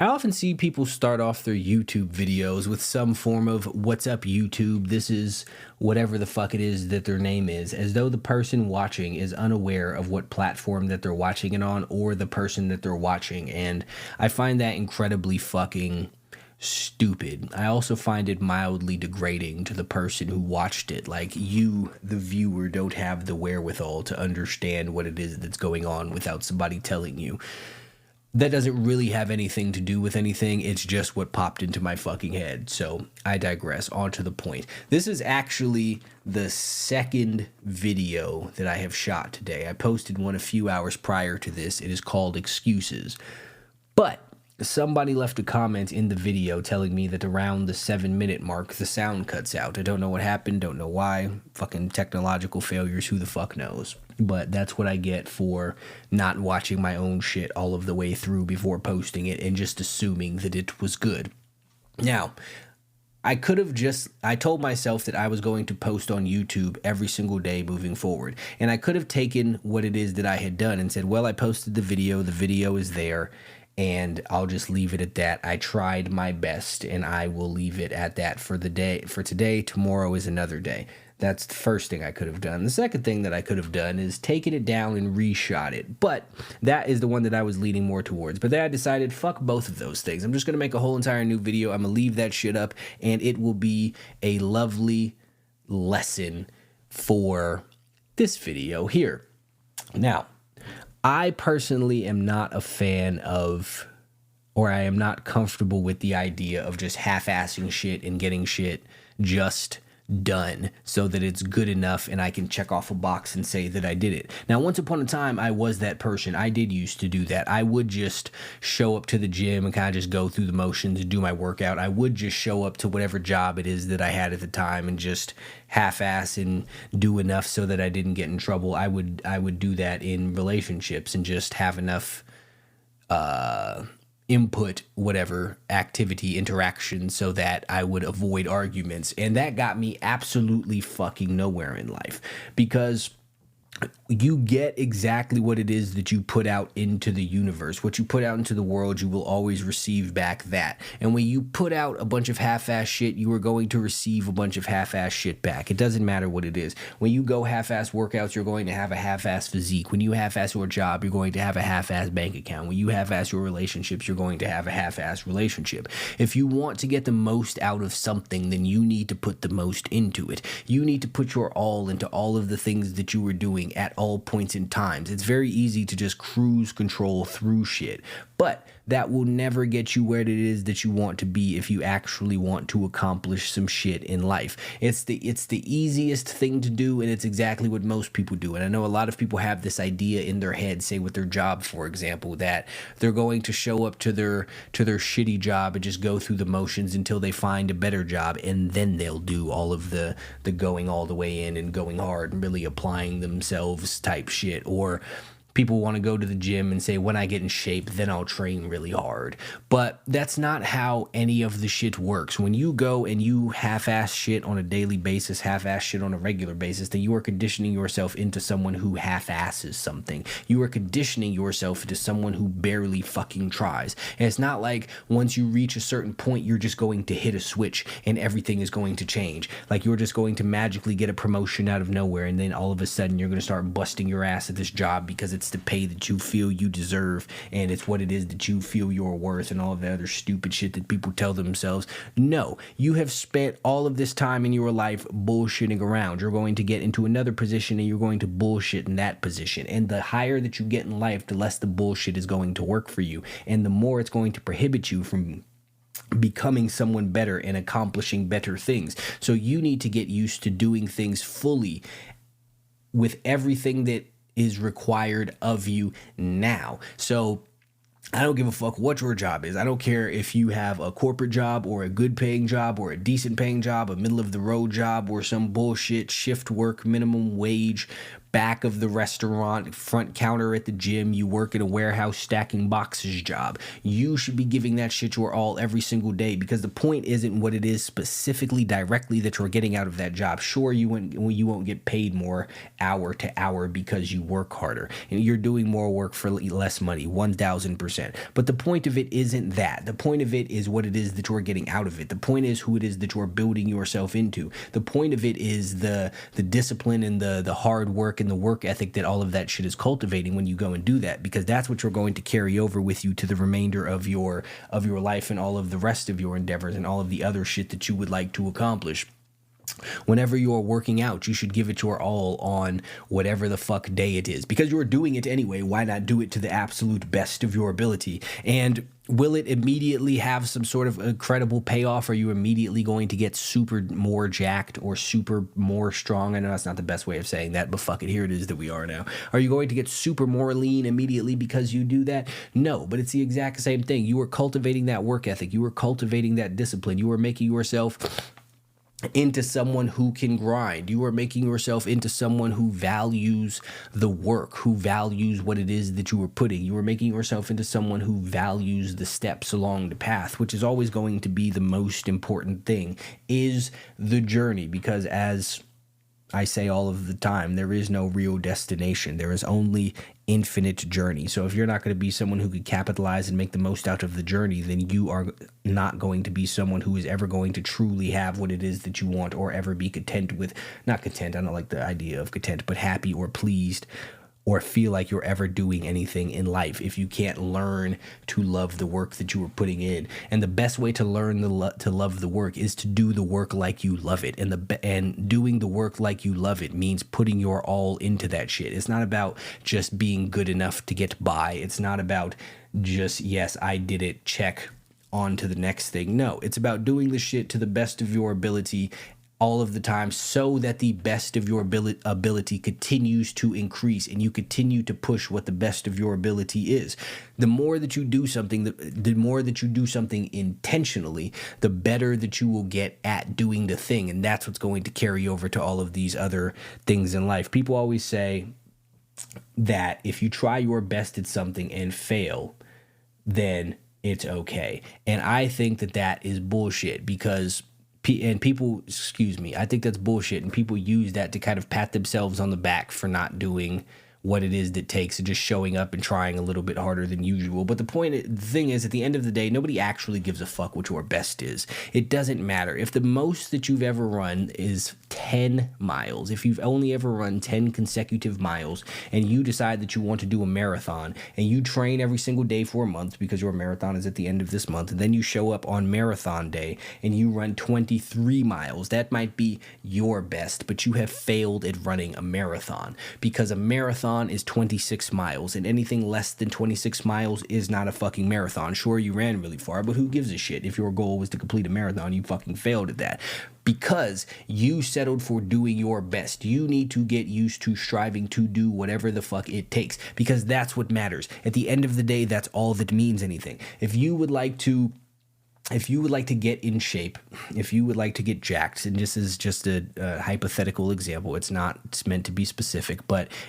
I often see people start off their YouTube videos with some form of "What's up, YouTube? This is whatever the fuck it is that their name is," as though the person watching is unaware of what platform that they're watching it on or the person that they're watching. And I find that incredibly fucking stupid. I also find it mildly degrading to the person who watched it. Like, you, the viewer, don't have the wherewithal to understand what it is that's going on without somebody telling you. That doesn't really have anything to do with anything. It's just what popped into my fucking head. So I digress. On to the point. This is actually the second video that I have shot today. I posted one a few hours prior to this. It is called Excuses. But somebody left a comment in the video telling me that around the 7-minute mark, the sound cuts out. I don't know what happened, don't know why. Fucking technological failures, who the fuck knows? But that's what I get for not watching my own shit all of the way through before posting it and just assuming that it was good. Now, I told myself that I was going to post on YouTube every single day moving forward. And I could have taken what it is that I had done and said, well, I posted the video is there, and I'll just leave it at that. I tried my best, and I will leave it at that for the day. For today, tomorrow is another day. That's the first thing I could have done. The second thing that I could have done is taken it down and reshot it. But that is the one that I was leaning more towards. But then I decided, fuck both of those things. I'm just going to make a whole entire new video. I'm going to leave that shit up, and it will be a lovely lesson for this video here. Now, I personally am not a fan of, or I am not comfortable with the idea of just half-assing shit and getting shit just done so that it's good enough and I can check off a box and say that I did it. Now, once upon a time, I was that person. I did used to do that. I would just show up to the gym and kind of just go through the motions and do my workout. I would just show up to whatever job it is that I had at the time and just half-ass and do enough so that I didn't get in trouble. I would do that in relationships and just have enough input, whatever activity, interaction, so that I would avoid arguments. And that got me absolutely fucking nowhere in life, because you get exactly what it is that you put out into the universe. What you put out into the world, you will always receive back that. And when you put out a bunch of half-ass shit, you are going to receive a bunch of half-ass shit back. It doesn't matter what it is. When you go half-ass workouts, you're going to have a half-ass physique. When you half-ass your job, you're going to have a half-ass bank account. When you half-ass your relationships, you're going to have a half-ass relationship. If you want to get the most out of something, then you need to put the most into it. You need to put your all into all of the things that you were doing at all points in times. It's very easy to just cruise control through shit, but that will never get you where it is that you want to be if you actually want to accomplish some shit in life. It's the easiest thing to do, and it's exactly what most people do. And I know a lot of people have this idea in their head, say with their job, for example, that they're going to show up to their shitty job and just go through the motions until they find a better job, and then they'll do all of the going all the way in and going hard and really applying themselves type shit. Or people want to go to the gym and say, when I get in shape, then I'll train really hard. But that's not how any of the shit works. When you go and you half-ass shit on a daily basis, half-ass shit on a regular basis, then you are conditioning yourself into someone who half-asses something. You are conditioning yourself into someone who barely fucking tries. And it's not like once you reach a certain point, you're just going to hit a switch and everything is going to change. Like you're just going to magically get a promotion out of nowhere, and then all of a sudden you're going to start busting your ass at this job because it's the pay that you feel you deserve, and it's what it is that you feel you're worth, and all of the other stupid shit that people tell themselves. No, you have spent all of this time in your life bullshitting around. You're going to get into another position and you're going to bullshit in that position. And the higher that you get in life, the less the bullshit is going to work for you, and the more it's going to prohibit you from becoming someone better and accomplishing better things. So you need to get used to doing things fully with everything that is required of you now. So I don't give a fuck what your job is. I don't care if you have a corporate job or a good paying job or a decent paying job, a middle of the road job, or some bullshit shift work, minimum wage, back of the restaurant, front counter at the gym, you work in a warehouse stacking boxes job. You should be giving that shit your all every single day, because the point isn't what it is specifically directly that you're getting out of that job. Sure, you won't get paid more hour to hour because you work harder and you're doing more work for less money, 1000%. But the point of it isn't that. The point of it is what it is that you're getting out of it. The point is who it is that you're building yourself into. The point of it is the discipline and the hard work and the work ethic that all of that shit is cultivating when you go and do that, because that's what you're going to carry over with you to the remainder of your life and all of the rest of your endeavors and all of the other shit that you would like to accomplish. Whenever you're working out, you should give it your all on whatever the fuck day it is, because you're doing it anyway. Why not do it to the absolute best of your ability? And will it immediately have some sort of incredible payoff? Are you immediately going to get super more jacked or super more strong? I know that's not the best way of saying that, but fuck it, here it is that we are now. Are you going to get super more lean immediately because you do that? No, but it's the exact same thing. You are cultivating that work ethic. You are cultivating that discipline. You are making yourself into someone who can grind. You are making yourself into someone who values the work, who values what it is that you are putting. You are making yourself into someone who values the steps along the path, which is always going to be the most important thing, is the journey. Because as I say all of the time, there is no real destination. There is only infinite journey. So if you're not going to be someone who could capitalize and make the most out of the journey, then you are not going to be someone who is ever going to truly have what it is that you want, or ever be content with, not content, I don't like the idea of content, but happy or pleased, or feel like you're ever doing anything in life if you can't learn to love the work that you are putting in. And the best way to learn to love the work is to do the work like you love it. And doing the work like you love it means putting your all into that shit. It's not about just being good enough to get by. It's not about just, yes, I did it, check, on to the next thing. No, it's about doing the shit to the best of your ability all of the time, so that the best of your ability continues to increase and you continue to push what the best of your ability is. The more that you do something, the more that you do something intentionally, the better that you will get at doing the thing. And that's what's going to carry over to all of these other things in life. People always say that if you try your best at something and fail, then it's okay. And I think that that is bullshit, because people, I think that's bullshit, and people use that to kind of pat themselves on the back for not doing what it is that takes, and just showing up and trying a little bit harder than usual. But the thing is, at the end of the day, nobody actually gives a fuck what your best is. It doesn't matter. If the most that you've ever run is 10 miles, if you've only ever run 10 consecutive miles, and you decide that you want to do a marathon, and you train every single day for a month, because your marathon is at the end of this month, and then you show up on marathon day and you run 23 miles, that might be your best, but you have failed at running a marathon, because a marathon is 26 miles, and anything less than 26 miles is not a fucking marathon. Sure, you ran really far, but who gives a shit? If your goal was to complete a marathon, you fucking failed at that, because you settled for doing your best. You need to get used to striving to do whatever the fuck it takes, because that's what matters. At the end of the day, that's all that means anything. If you would like to get in shape, if you would like to get jacked, and this is just a hypothetical example, it's meant to be specific,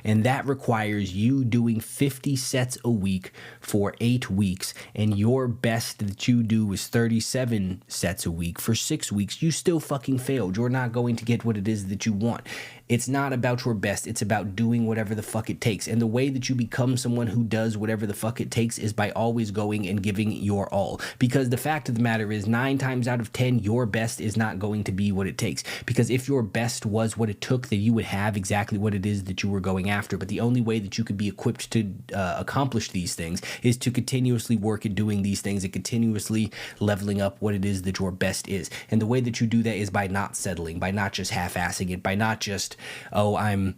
and that requires you doing 50 sets a week for 8 weeks, and your best that you do is 37 sets a week for 6 weeks, you still fucking failed. You're not going to get what it is that you want. It's not about your best. It's about doing whatever the fuck it takes. And the way that you become someone who does whatever the fuck it takes is by always going and giving your all. Because the fact of the matter is, 9 times out of 10, your best is not going to be what it takes. Because if your best was what it took, then you would have exactly what it is that you were going after. But the only way that you could be equipped to accomplish these things is to continuously work at doing these things and continuously leveling up what it is that your best is. And the way that you do that is by not settling, by not just half-assing it, by not just, oh, I'm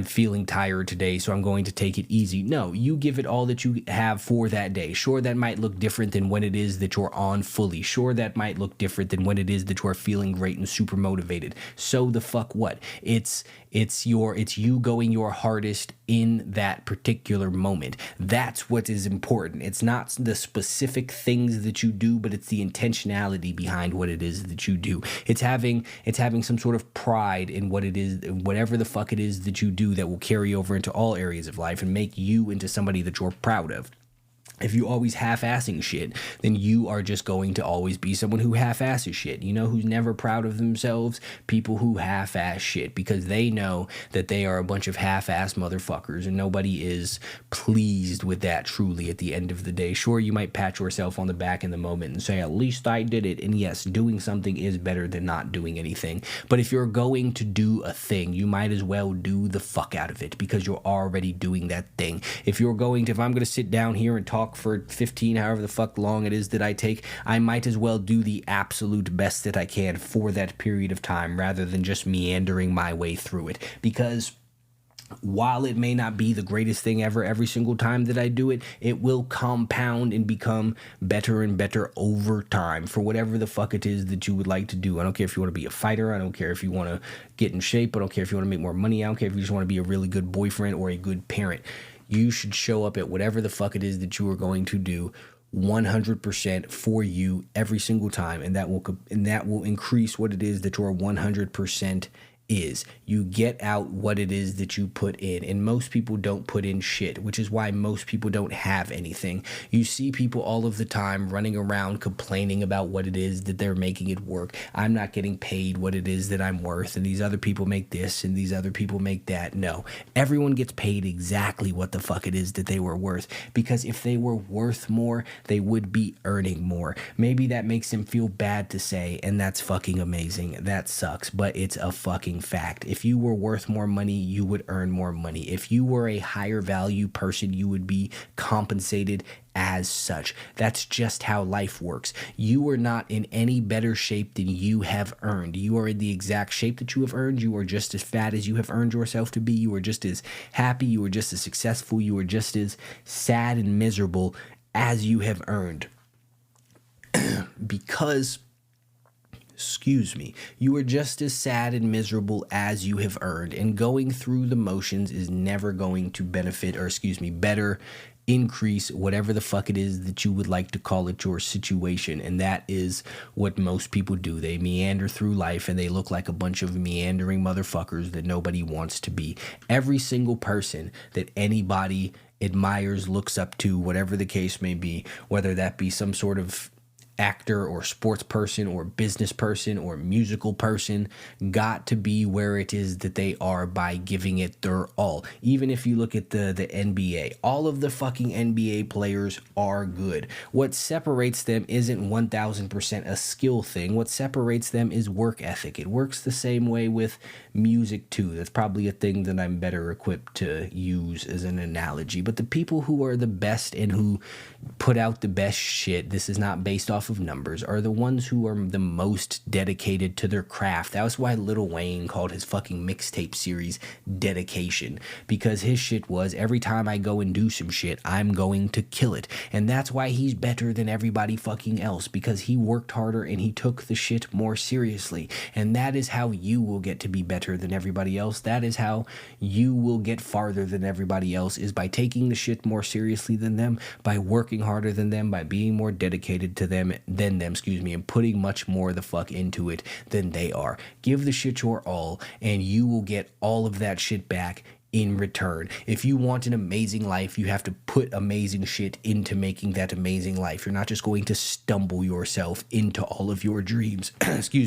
feeling tired today, so I'm going to take it easy. No, you give it all that you have for that day. Sure, that might look different than when it is that you're on fully. Sure, that might look different than when it is that you're feeling great and super motivated. So the fuck what? It's you going your hardest in that particular moment. That's what is important. It's not the specific things that you do, but it's the intentionality behind what it is that you do. It's having some sort of pride in what it is, whatever the fuck it is that you do that will carry over into all areas of life and make you into somebody that you're proud of. If you always half-assing shit, then you are just going to always be someone who half-asses shit. You know who's never proud of themselves? People who half-ass shit, because they know that they are a bunch of half-ass motherfuckers, and nobody is pleased with that truly at the end of the day. Sure, you might pat yourself on the back in the moment and say, at least I did it. And yes, doing something is better than not doing anything. But if you're going to do a thing, you might as well do the fuck out of it, because you're already doing that thing. If I'm going to sit down here and talk for 15, however the fuck long it is that I take, I might as well do the absolute best that I can for that period of time, rather than just meandering my way through it. Because while it may not be the greatest thing ever every single time that I do it, it will compound and become better and better over time for whatever the fuck it is that you would like to do. I don't care if you want to be a fighter. I don't care if you want to get in shape. I don't care if you want to make more money. I don't care if you just want to be a really good boyfriend or a good parent. You should show up at whatever the fuck it is that you are going to do 100% for you every single time, and that will increase what it is that your 100% is. You get out what it is that you put in, and most people don't put in shit, which is why most people don't have anything. You see people all of the time running around complaining about what it is that they're making it work. I'm not getting paid what it is that I'm worth, and these other people make this and these other people make that. No, everyone gets paid exactly what the fuck it is that they were worth, because if they were worth more, they would be earning more. Maybe that makes them feel bad to say, and that's fucking amazing. That sucks, but it's a fucking fact. If you were worth more money, you would earn more money. If you were a higher value person, you would be compensated as such. That's just how life works. You are not in any better shape than you have earned. You are in the exact shape that you have earned. You are just as fat as you have earned yourself to be. You are just as happy. You are just as successful. You are just as sad and miserable as you have earned. Because you are just as sad and miserable as you have earned, and going through the motions is never going to better increase whatever the fuck it is that you would like to call it, your situation. And that is what most people do. They meander through life and they look like a bunch of meandering motherfuckers that nobody wants to be. Every single person that anybody admires, looks up to, whatever the case may be, whether that be some sort of actor or sports person or business person or musical person, got to be where it is that they are by giving it their all. Even if you look at the NBA, all of the fucking NBA players are good. What separates them isn't 1000% a skill thing. What separates them is work ethic. It works the same way with music too. That's probably a thing that I'm better equipped to use as an analogy. But the people who are the best and who put out the best shit, this is not based off of numbers, are the ones who are the most dedicated to their craft. That was why Lil Wayne called his fucking mixtape series Dedication, because his shit was, every time I go and do some shit, I'm going to kill it. And that's why he's better than everybody fucking else, because he worked harder and he took the shit more seriously. And that is how you will get to be better than everybody else. That is how you will get farther than everybody else, is by taking the shit more seriously than them, by working harder than them, by being more dedicated to them and putting much more the fuck into it than they are. Give the shit your all, and you will get all of that shit back in return. If you want an amazing life, you have to put amazing shit into making that amazing life. You're not just going to stumble yourself into all of your dreams.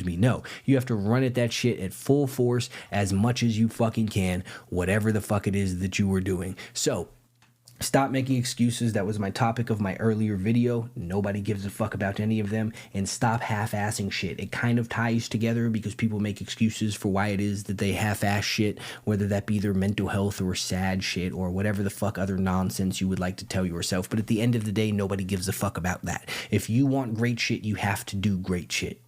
No. You have to run at that shit at full force as much as you fucking can, whatever the fuck it is that you were doing. So, stop making excuses. That was my topic of my earlier video. Nobody gives a fuck about any of them. And stop half-assing shit. It kind of ties together because people make excuses for why it is that they half-ass shit, whether that be their mental health or sad shit or whatever the fuck other nonsense you would like to tell yourself. But at the end of the day, nobody gives a fuck about that. If you want great shit, you have to do great shit.